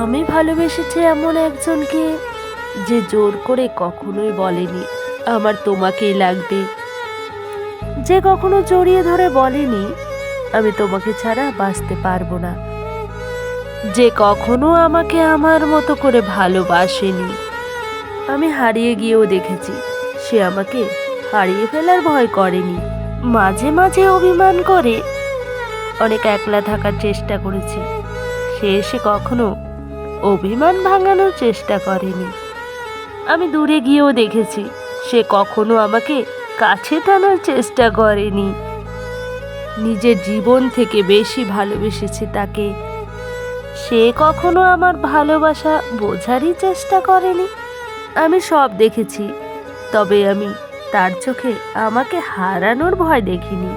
আমি ভালোবেসেছি এমন একজনকে যে জোর করে কখনোই বলেনি আমার তোমাকেই লাগবে, যে কখনো জড়িয়ে ধরে বলেনি আমি তোমাকে ছাড়া বাঁচতে পারবো না, যে কখনো আমাকে আমার মতো করে ভালোবাসেনি। আমি হারিয়ে গিয়েও দেখেছি সে আমাকে হারিয়ে ফেলার ভয় করেনি। মাঝে মাঝে অভিমান করে অনেক একলা থাকার চেষ্টা করেছি, সে এসে কখনো অভিমান ভাঙানোর চেষ্টা করেনি। আমি দূরে গিয়েও দেখেছি সে কখনো আমাকে কাছে টানার চেষ্টা করেনি। নিজের জীবন থেকে বেশি ভালোবেসেছি তাকে, সে কখনো আমার ভালোবাসা বোঝারই চেষ্টা করেনি। আমি সব দেখেছি, তবে আমি তার চোখে আমাকে হারানোর ভয় দেখিনি।